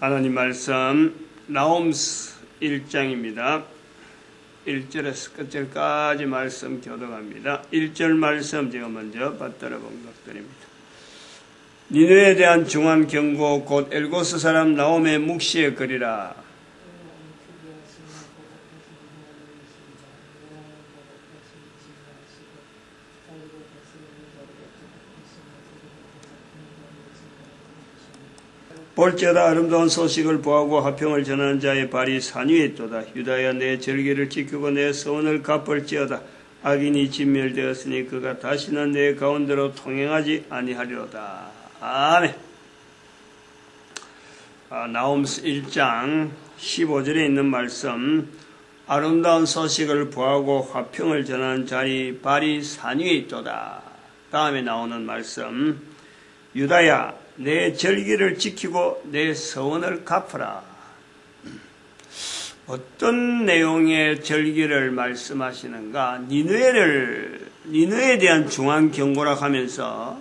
하나님 말씀 나홈스 1장입니다. 1절에서 끝절까지 말씀 교독합니다. 1절 말씀 제가 먼저 받들어 봉독드립니다. 니느웨에 대한 중한 경고 곧 엘고스 사람 나홈의 묵시에 그리라. 볼지어다 아름다운 소식을 보하고 화평을 전하는 자의 발이 산 위에 있도다. 유다야 내 절기를 지키고 내 서원을 갚을지어다. 악인이 진멸되었으니 그가 다시는 내 가운데로 통행하지 아니하리로다. 아멘. 나홈스 1장 15절에 있는 말씀, 아름다운 소식을 보하고 화평을 전하는 자의 발이 산 위에 있도다. 다음에 나오는 말씀, 유다야 내 절기를 지키고 내 서원을 갚으라. 어떤 내용의 절기를 말씀하시는가? 니느웨에 대한 중한 경고라고 하면서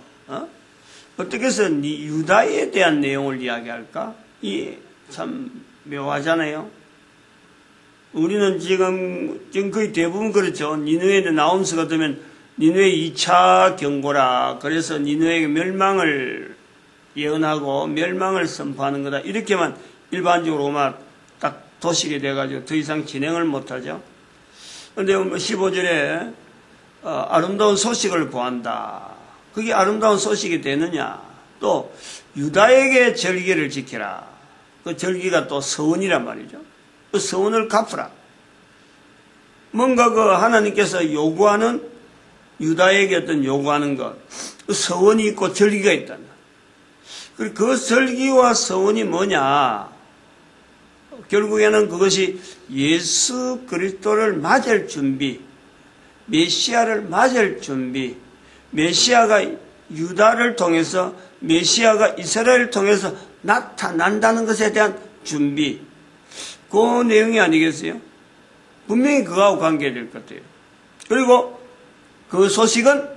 어떻게 해서 유다에 대한 내용을 이야기할까? 이 참 묘하잖아요. 우리는 지금 거의 대부분 그렇죠. 니느웨에 나홈스가 되면 니느웨 2차 경고라. 그래서 니느웨의 멸망을 예언하고 멸망을 선포하는 거다. 이렇게만 일반적으로 딱 도식이 돼가지고 더 이상 진행을 못하죠. 그런데 15절에 아름다운 소식을 보한다. 그게 아름다운 소식이 되느냐? 또 유다에게 절기를 지키라. 그 절기가 또 서원이란 말이죠. 그 서원을 갚으라. 뭔가 그 하나님께서 요구하는 유다에게 어떤 요구하는 것, 그 서원이 있고 절기가 있다. 그 절기와 서원이 뭐냐? 결국에는 그것이 예수 그리스도를 맞을 준비, 메시아를 맞을 준비, 메시아가 유다를 통해서, 메시아가 이스라엘을 통해서 나타난다는 것에 대한 준비, 그 내용이 아니겠어요? 분명히 그거하고 관계될 것 같아요. 그리고 그 소식은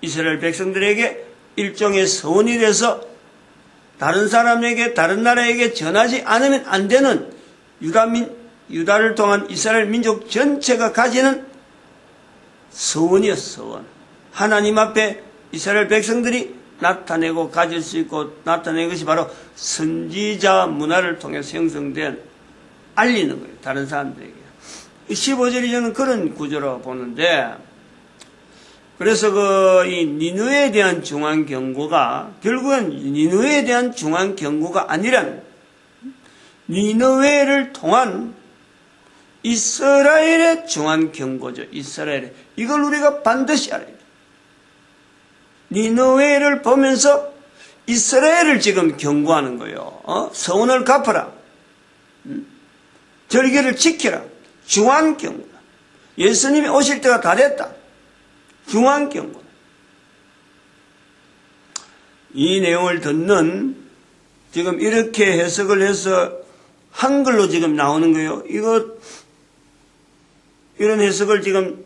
이스라엘 백성들에게 일종의 서원이 돼서 다른 사람에게, 다른 나라에게 전하지 않으면 안 되는 유다를 통한 이스라엘 민족 전체가 가지는 서원이었어, 서원. 하나님 앞에 이스라엘 백성들이 나타내고 가질 수 있고 나타낸 것이 바로 선지자 문화를 통해서 형성된 알리는 거예요, 다른 사람들에게. 15절이 저는 그런 구조로 보는데, 그래서 이 니느웨에 대한 중한 경고가 결국은 니느웨에 대한 중한 경고가 아니란 니느웨를 통한 이스라엘의 중한 경고죠. 이스라엘의. 이걸 우리가 반드시 알아야 돼요. 니느웨를 보면서 이스라엘을 지금 경고하는 거예요. 서원을 갚아라. 절기를 지키라. 중한 경고다. 예수님이 오실 때가 다 됐다. 중한 경고. 이 내용을 듣는 지금 이렇게 해석을 해서 한글로 지금 나오는 거예요. 이런 해석을 지금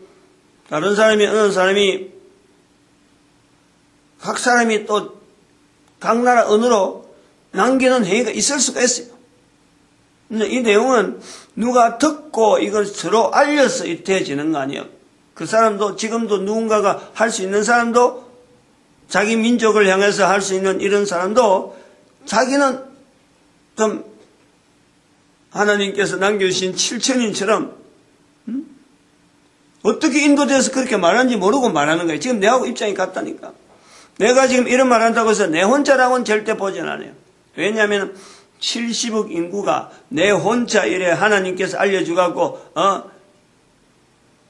다른 사람이, 어느 사람이, 각 사람이 또 각 나라 언어로 남기는 행위가 있을 수가 있어요. 근데 이 내용은 누가 듣고 이걸 서로 알려서 이태해지는 거 아니에요. 그 사람도 지금도 누군가가 할 수 있는 사람도 자기 민족을 향해서 할 수 있는 이런 사람도 자기는 좀 하나님께서 남겨주신 7천인처럼 어떻게 인도돼서 그렇게 말하는지 모르고 말하는 거예요. 지금 내하고 입장이 같다니까. 내가 지금 이런 말 한다고 해서 내 혼자라고는 절대 보진 않아요. 왜냐하면 70억 인구가 내 혼자 이래 하나님께서 알려주갖고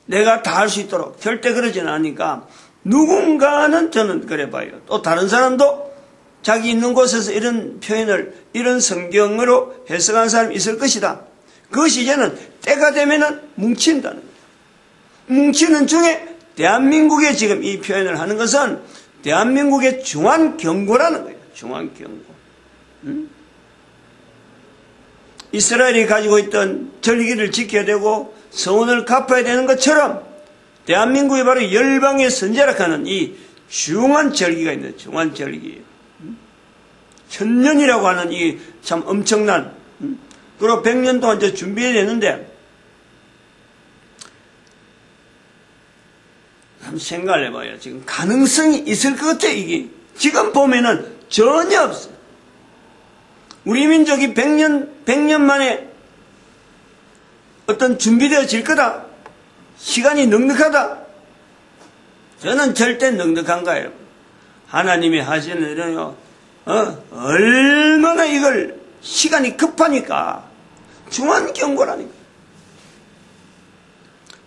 내가 다 할 수 있도록 절대 그러지는 않으니까 누군가는 저는 그래 봐요. 또 다른 사람도 자기 있는 곳에서 이런 표현을 이런 성경으로 해석한 사람이 있을 것이다. 그것이 이제는 때가 되면은 뭉친다는 거예요. 뭉치는 중에 대한민국에 지금 이 표현을 하는 것은 대한민국의 중한 경고라는 거예요. 중한 경고. 이스라엘이 가지고 있던 절기를 지켜야 되고 서원을 갚아야 되는 것처럼 대한민국이 바로 열방의 선제라 하는 이 중한 절기가 있는 중한 절기. 천년이라고 하는 이 참 엄청난, 그리고 100년 동안 이제 준비해야 되는데, 한번 생각을 해봐요. 지금 가능성이 있을 것 같아요, 이게. 지금 보면은 전혀 없어요. 우리 민족이 100년 만에 어떤 준비되어질 거다. 시간이 넉넉하다. 저는 절대 넉넉한 거예요. 하나님이 하시는 일은요, 얼마나 이걸 시간이 급하니까, 중한 경고라니까.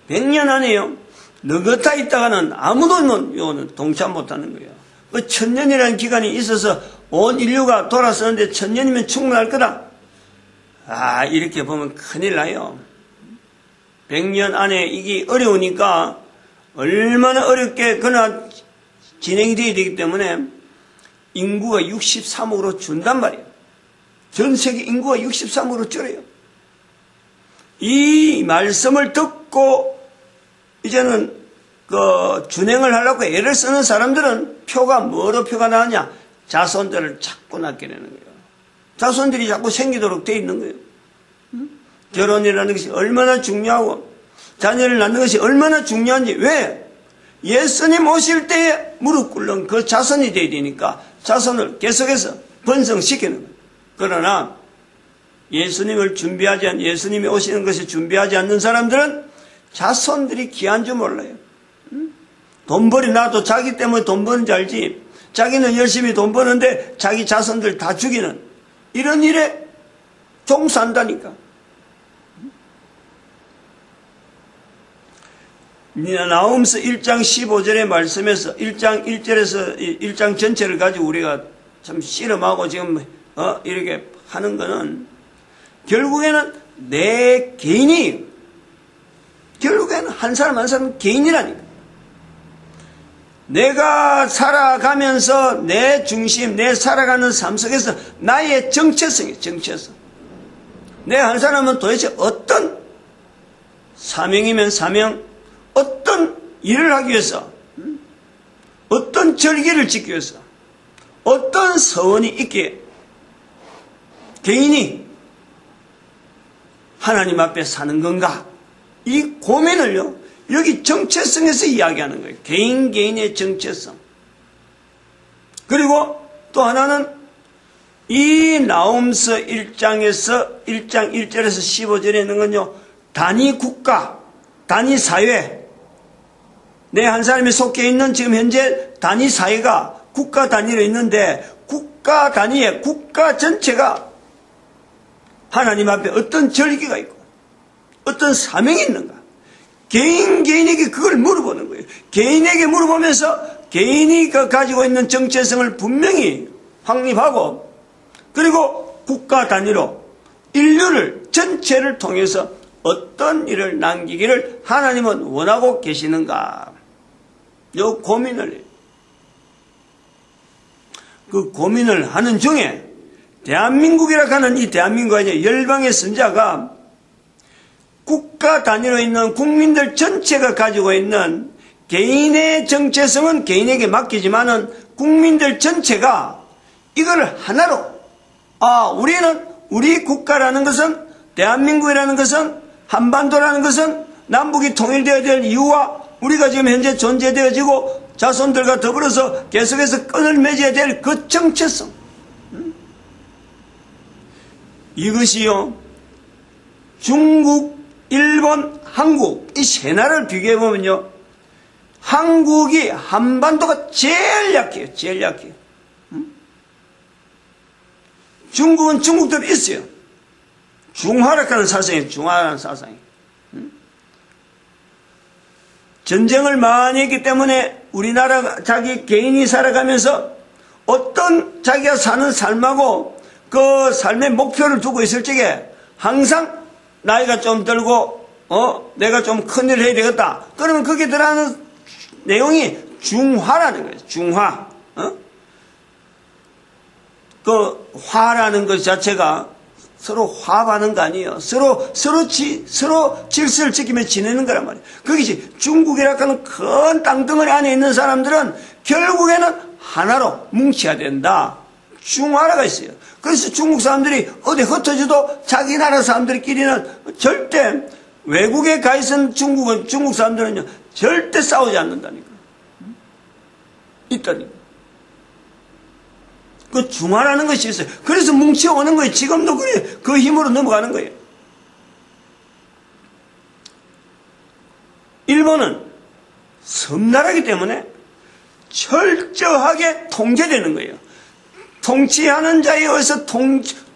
100년 안에요, 너긋하 있다가는 아무도 요거는 동참 못하는 거예요. 그 1000년이라는 기간이 있어서 온 인류가 돌아서는데 1000년이면 충분할 거다. 아, 이렇게 보면 큰일 나요. 100년 안에 이게 어려우니까 얼마나 어렵게 그나 진행이 되어야 되기 때문에 인구가 63억으로 준단 말이에요. 전 세계 인구가 63억으로 줄어요. 이 말씀을 듣고 이제는 준행을 하려고 애를 쓰는 사람들은 표가 뭐로 표가 나느냐? 자손들을 자꾸 낳게 되는 거예요. 자손들이 자꾸 생기도록 돼 있는 거예요. 결혼이라는 것이 얼마나 중요하고 자녀를 낳는 것이 얼마나 중요한지. 왜? 예수님 오실 때에 무릎 꿇는 그 자손이 돼야 되니까 자손을 계속해서 번성시키는 거예요. 그러나 예수님을 준비하지 않는, 예수님이 오시는 것을 준비하지 않는 사람들은 자손들이 귀한 줄 몰라요. 돈벌이 나도 자기 때문에 돈 버는 줄 알지, 자기는 열심히 돈 버는데 자기 자손들 다 죽이는 이런 일에 종사한다니까. 나훔서 1장 15절의 말씀에서 1장 1절에서 1장 전체를 가지고 우리가 참 씨름하고 지금 이렇게 하는 거는 결국에는 내 개인이, 결국에는 한 사람 한 사람 개인이라니까. 내가 살아가면서 내 중심, 내 살아가는 삶 속에서 나의 정체성이에요. 정체성. 내 한 사람은 도대체 어떤 사명이면 사명, 어떤 일을 하기 위해서, 어떤 절기를 지키기 위해서, 어떤 서원이 있기에 개인이 하나님 앞에 사는 건가? 이 고민을요, 여기 정체성에서 이야기하는 거예요. 개인의 정체성. 그리고 또 하나는 이 나훔서 1장에서 1장 1절에서 15절에 있는 건요, 단위 국가, 단위 사회, 내 한 사람이 속해 있는 지금 현재 단위 사회가 국가 단위로 있는데, 국가 단위에 국가 전체가 하나님 앞에 어떤 절기가 있고 어떤 사명이 있는가, 개인에게 그걸 물어보는 거예요. 개인에게 물어보면서 개인이 가지고 있는 정체성을 분명히 확립하고, 그리고 국가 단위로 인류를 전체를 통해서 어떤 일을 남기기를 하나님은 원하고 계시는가, 요 고민을 해요. 그 고민을 하는 중에 대한민국이라 하는 이 대한민국의 열방의 선자가 국가 단위로 있는 국민들 전체가 가지고 있는 개인의 정체성은 개인에게 맡기지만은 국민들 전체가 이걸 하나로, 우리는, 우리 국가라는 것은, 대한민국이라는 것은, 한반도라는 것은 남북이 통일되어야 될 이유와 우리가 지금 현재 존재되어지고 자손들과 더불어서 계속해서 끈을 맺어야 될 그 정체성, 이것이요, 중국, 일본, 한국 이 세 나라를 비교해 보면요, 한국이, 한반도가 제일 약해요. 제일 약해요. 중국은 중국대로 있어요. 중화라는 사상이에요. 중화라는 사상이. 전쟁을 많이 했기 때문에 우리나라 자기 개인이 살아가면서 어떤 자기가 사는 삶하고 그 삶의 목표를 두고 있을 적에 항상 나이가 좀 들고 내가 좀 큰일을 해야 되겠다. 그러면 거기에 들어가는 내용이 중화라는 거예요. 중화. 그 화라는 것 자체가 서로 화합하는 거 아니에요. 서로 질서를 지키며 지내는 거란 말이에요. 거기지 중국이라고 하는 큰 땅덩어리 안에 있는 사람들은 결국에는 하나로 뭉쳐야 된다. 중화라가 있어요. 그래서 중국 사람들이 어디 흩어져도 자기 나라 사람들끼리는 절대, 외국에 가 있은 중국 사람들은요, 절대 싸우지 않는다니까. 있다니까. 그 중화라는 것이 있어요. 그래서 뭉쳐오는 거예요. 지금도 그래. 그 힘으로 넘어가는 거예요. 일본은 섬나라이기 때문에 철저하게 통제되는 거예요. 통치하는 자에 의해서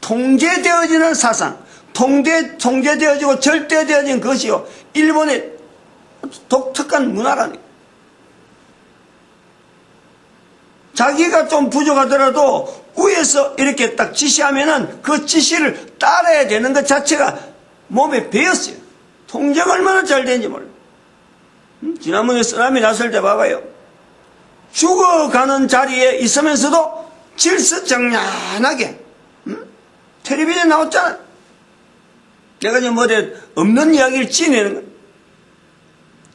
통제되어지는 사상, 통제되어지고 절대되어진 것이요. 일본의 독특한 문화라니까. 자기가 좀 부족하더라도 위에서 이렇게 딱 지시하면은 그 지시를 따라야 되는 것 자체가 몸에 배었어요. 통제가 얼마나 잘 되는지 몰라요. 지난번에 쓰나미 났을 때 봐봐요. 죽어가는 자리에 있으면서도 질서정연하게 텔레비전에 나왔잖아. 내가 지금 어디 없는 이야기를 지내는 거야.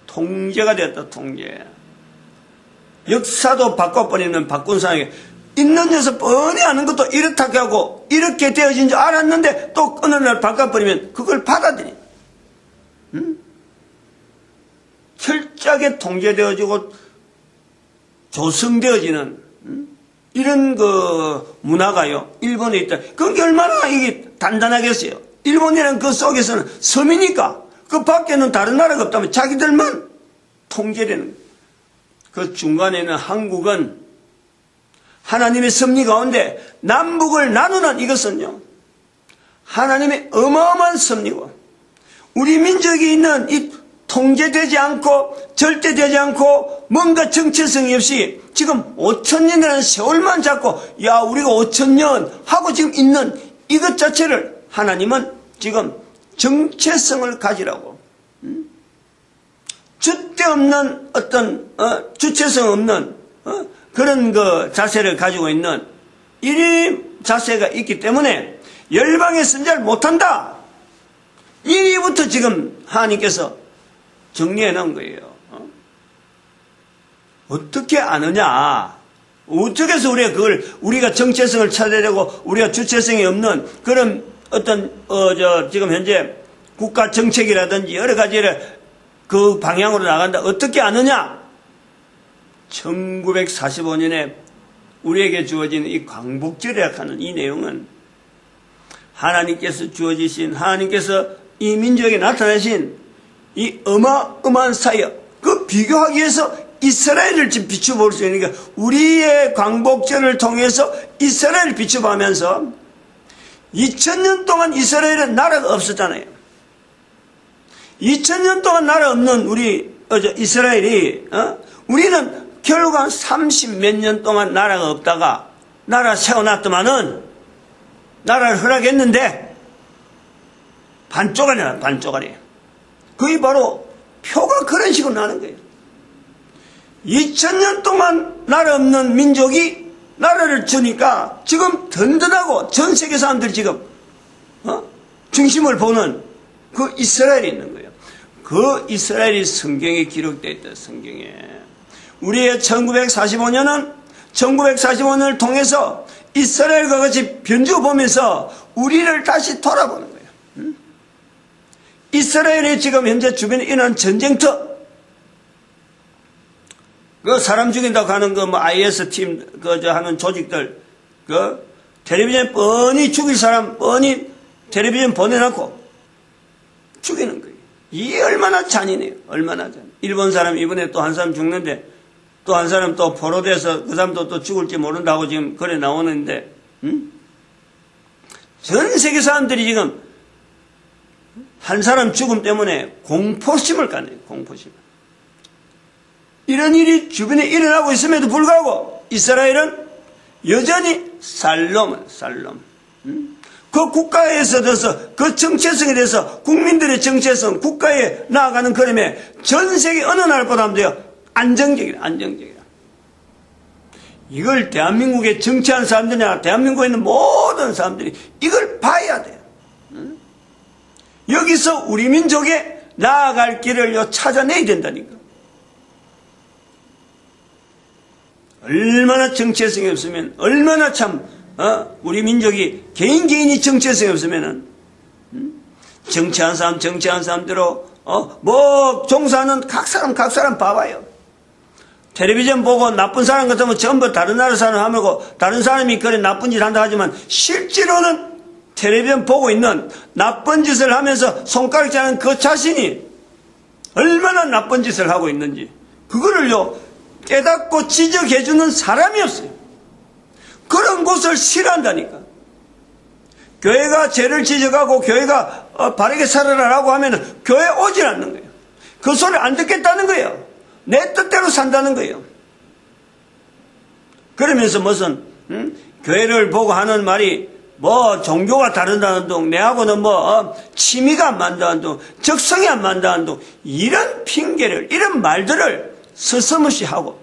통제가 됐다. 통제. 역사도 바꿔버리는 바꾼 상황에 있는 데서 뻔히 아는 것도 이렇게 하고 이렇게 되어진 줄 알았는데 또 어느 날 바꿔버리면 그걸 받아들여. 철저하게 통제되어지고 조성되어지는 이런 그 문화가요, 일본에 있다. 그게 얼마나 이게 단단하겠어요. 일본이라는 그 속에서는 섬이니까 그 밖에는 다른 나라가 없다면 자기들만 통제되는 거예요. 그 중간에는 한국은 하나님의 섭리 가운데 남북을 나누는 이것은요, 하나님의 어마어마한 섭리고 우리 민족이 있는 이 통제되지 않고 절대되지 않고 뭔가 정체성이 없이 지금 5,000년이라는 세월만 잡고 야 우리가 5,000년 하고 지금 있는 이것 자체를 하나님은 지금 정체성을 가지라고 주대 없는 어떤 주체성 없는 그런 그 자세를 가지고 있는 이 자세가 있기 때문에 열방의 선자를 못한다. 이부터 지금 하나님께서 정리해 놓은 거예요. 어떻게 아느냐? 어떻게 해서 우리가 정체성을 찾아내고 우리가 주체성이 없는 그런 어떤 지금 현재 국가 정책이라든지 여러 가지를 그 방향으로 나간다. 어떻게 아느냐? 1945년에 우리에게 주어진 이 광복절이라 하는 이 내용은 하나님께서 주어지신, 하나님께서 이 민족에 나타내신 이 어마어마한 사역, 그 비교하기 위해서 이스라엘을 지금 비춰볼 수 있는 게 우리의 광복절을 통해서 이스라엘을 비춰보면서 2000년 동안 이스라엘은 나라가 없었잖아요. 2000년 동안 나라 없는 우리 이스라엘이 우리는 결국 한 30몇 년 동안 나라가 없다가 나라 세워놨더만은 나라를 허락했는데 반쪽짜리야, 반쪽짜리. 그게 바로 표가 그런 식으로 나는 거예요. 2000년 동안 나라 없는 민족이 나라를 주니까 지금 든든하고 전 세계 사람들이 지금 중심을 보는 그 이스라엘이 있는 거예요. 그 이스라엘이 성경에 기록되어 있다. 성경에. 우리의 1945년을 통해서 이스라엘과 같이 변주보면서 우리를 다시 돌아보는 거예요. 이스라엘이 지금 현재 주변에 일어난 전쟁터, 그 사람 죽인다고 하는 그 뭐 IS 팀 하는 조직들, 그 텔레비전 뻔히 죽일 사람 뻔히 텔레비전 보내놓고 죽이는 거예요. 이게 얼마나 잔인해요. 얼마나 잔인. 일본 사람 이번에 또 한 사람 죽는데 또 한 사람 또 포로돼서 그 사람도 또 죽을지 모른다고 지금 그래 나오는데, 전 세계 사람들이 지금 한 사람 죽음 때문에 공포심을 갖네요. 공포심. 이런 일이 주변에 일어나고 있음에도 불구하고 이스라엘은 여전히 살롬. 그 국가에서 대해서 그 정체성에 대해서 국민들의 정체성, 국가에 나아가는 걸음에 전 세계 어느 나라보다도 안정적이라. 이걸 대한민국에 정치하는 사람들이나 대한민국에 있는 모든 사람들이 이걸 봐야 돼요. 여기서 우리 민족에 나아갈 길을 찾아내야 된다니까. 얼마나 정체성이 없으면 얼마나 참 우리 민족이 개인이 정체성이 없으면은, 정치한 사람대로, 뭐, 종사하는 각 사람 봐봐요. 텔레비전 보고 나쁜 사람 같으면 전부 다른 나라 사람 하고, 다른 사람이 그래 나쁜 짓 한다 하지만, 실제로는 텔레비전 보고 있는 나쁜 짓을 하면서 손가락 자는 그 자신이 얼마나 나쁜 짓을 하고 있는지, 그거를요, 깨닫고 지적해주는 사람이 없어요. 그런 곳을 싫어한다니까. 교회가 죄를 지적하고 교회가 바르게 살아라라고 하면 교회 오질 않는 거예요. 그 소리를 안 듣겠다는 거예요. 내 뜻대로 산다는 거예요. 그러면서 무슨 교회를 보고 하는 말이 뭐 종교가 다르다는 둥, 내하고는 뭐 취미가 안 맞는다는 둥, 적성이 안 맞는다는 둥, 이런 핑계를, 이런 말들을 서슴없이 하고,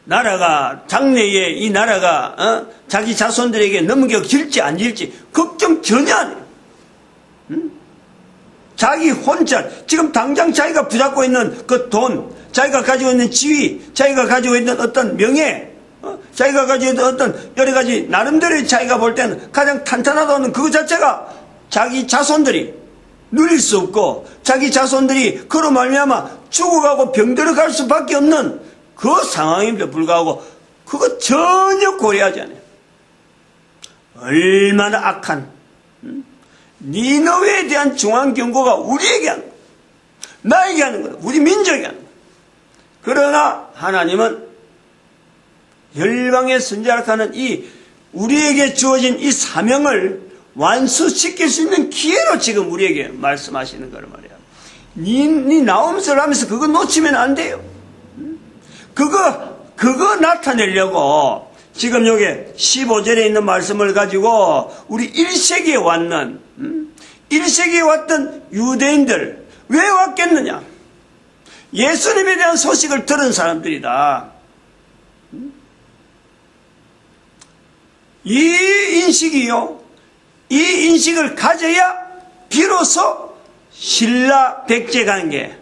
나라가, 장래에 이 나라가 자기 자손들에게 넘겨질지 안 질지 걱정 전혀 안 해요. 자기 혼자, 지금 당장 자기가 붙잡고 있는 그 돈, 자기가 가지고 있는 지위, 자기가 가지고 있는 어떤 명예, 자기가 가지고 있는 어떤 여러 가지 나름대로 자기가 볼 때는 가장 탄탄하다는 그거 자체가 자기 자손들이 누릴 수 없고, 자기 자손들이 그로 말미암아 죽어가고 병들어 갈 수밖에 없는 그 상황임에도 불구하고 그거 전혀 고려하지 않아요. 얼마나 악한 니느웨에 대한 중앙경고가 우리에게 하는 거예요. 나에게 하는 거예요. 우리 민족에게 하는 거예요. 그러나 하나님은 열방의 선지자라 하는 이 우리에게 주어진 이 사명을 완수시킬 수 있는 기회로 지금 우리에게 말씀하시는 거란 말이에요. 니 나오면서 하면서 그거 놓치면 안 돼요. 그거 나타내려고 지금 여기 15절에 있는 말씀을 가지고 우리 1세기에 왔는 1세기에 왔던 유대인들 왜 왔겠느냐? 예수님에 대한 소식을 들은 사람들이다. 이 인식이요, 이 인식을 가져야 비로소 신라 백제 관계,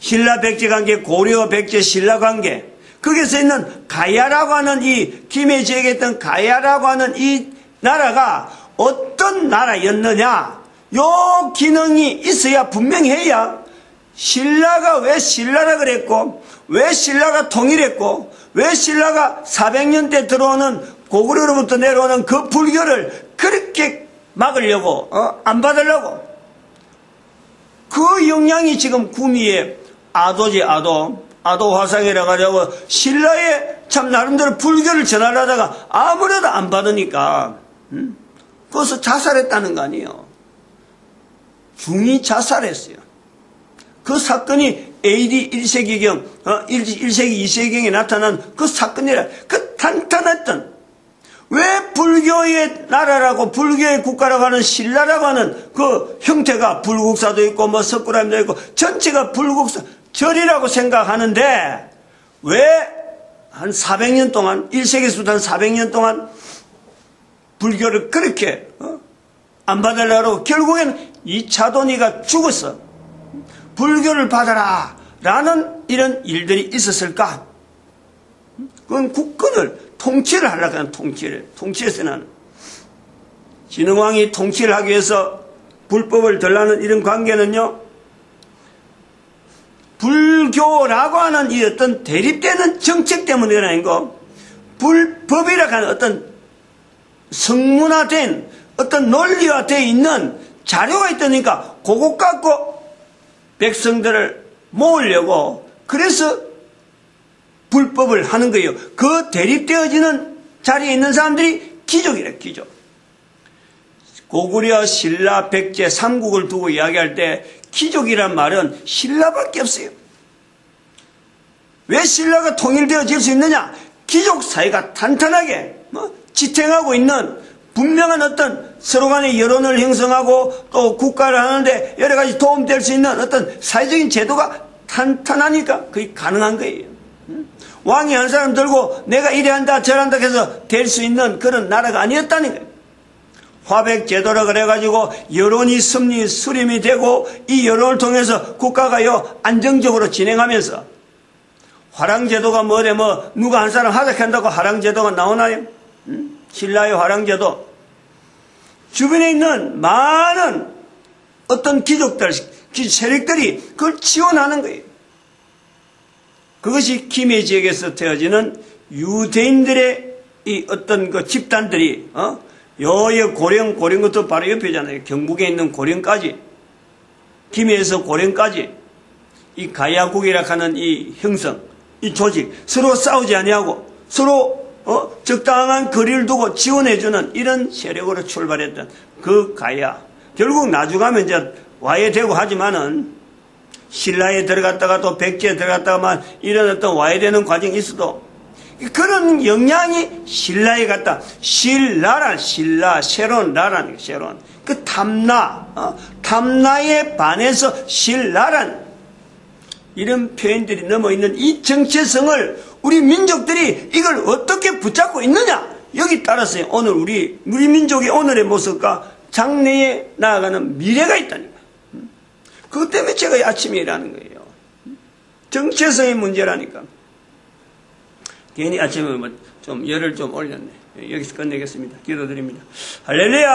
신라 백제 관계, 고려 백제 신라 관계, 거기서 있는 가야라고 하는 이 김해 지역에 있던 가야라고 하는 이 나라가 어떤 나라였느냐, 요 기능이 있어야 분명해야 신라가 왜 신라라 그랬고, 왜 신라가 통일했고, 왜 신라가 400년 때 들어오는 고구려로부터 내려오는 그 불교를 그렇게 막으려고, 안 받으려고. 그 영향이 지금 구미에 아도지, 아도 화상이라고 하려고 신라에 참 나름대로 불교를 전하려다가 아무래도 안 받으니까, 거기서 자살했다는 거 아니에요. 중이 자살했어요. 그 사건이 AD 1세기경, 1세기 2세기경에 나타난 그 사건이라, 그 탄탄했던, 왜 불교의 나라라고, 불교의 국가라고 하는 신라라고 하는 그 형태가 불국사도 있고, 뭐 석굴암도 있고, 전체가 불국사, 절이라고 생각하는데, 왜 한 400년 동안, 1세기부터 한 400년 동안 불교를 그렇게, 안 받으려고 결국에는 이 차돈이가 죽었어. 불교를 받아라 라는 이런 일들이 있었을까? 그건 국권을 통치를 하려고 하는 통치에서는 진흥왕이 통치를 하기 위해서 불법을 덜라는 이런 관계는요, 불교라고 하는 이 어떤 대립되는 정책 때문에 일어나는 거, 불법이라고 하는 어떤 성문화된 어떤 논리화되어 있는 자료가 있다니까 그것 갖고 백성들을 모으려고, 그래서 불법을 하는 거예요. 그 대립되어지는 자리에 있는 사람들이 귀족이래, 귀족. 고구려, 신라, 백제, 삼국을 두고 이야기할 때 귀족이란 말은 신라밖에 없어요. 왜 신라가 통일되어질 수 있느냐? 귀족 사회가 탄탄하게 지탱하고 있는 분명한 어떤 서로 간의 여론을 형성하고 또 국가를 하는데 여러 가지 도움될 수 있는 어떤 사회적인 제도가 탄탄하니까 그게 가능한 거예요. 왕이 한 사람 들고 내가 이래 한다 저래 한다 해서 될 수 있는 그런 나라가 아니었다는 거예요. 화백제도라 그래가지고 여론이 수렴이 되고 이 여론을 통해서 국가가요 안정적으로 진행하면서 화랑제도가 뭐래, 누가 한 사람 하작한다고 화랑제도가 나오나요? 신라의 화랑제도. 주변에 있는 많은 어떤 귀족들, 세력들이 그걸 지원하는 거예요. 그것이 김해 지역에서 되어지는 유대인들의 이 어떤 그 집단들이, 여의 고령부터 바로 옆이잖아요. 경북에 있는 고령까지, 김해에서 고령까지, 이 가야국이라 하는 이 형성, 이 조직, 서로 싸우지 아니하고, 서로, 적당한 거리를 두고 지원해주는 이런 세력으로 출발했던 그 가야. 결국 나중하면 이제 와해되고 하지만은, 신라에 들어갔다가 또 백제에 들어갔다가만 이런 어떤 와해되는 과정이 있어도, 그런 영향이 신라에 갔다. 신라, 새로운 나라는 거, 새로운. 그 탐나에 반해서 신라란 이런 표현들이 넘어있는 이 정체성을 우리 민족들이 이걸 어떻게 붙잡고 있느냐? 여기 따라서 오늘 우리 민족의 오늘의 모습과 장래에 나아가는 미래가 있다는 거예요. 그것 때문에 제가 아침에 일하는 거예요. 정체성의 문제라니까. 괜히 아침에 좀 열을 좀 올렸네. 여기서 끝내겠습니다. 기도드립니다. 할렐루야!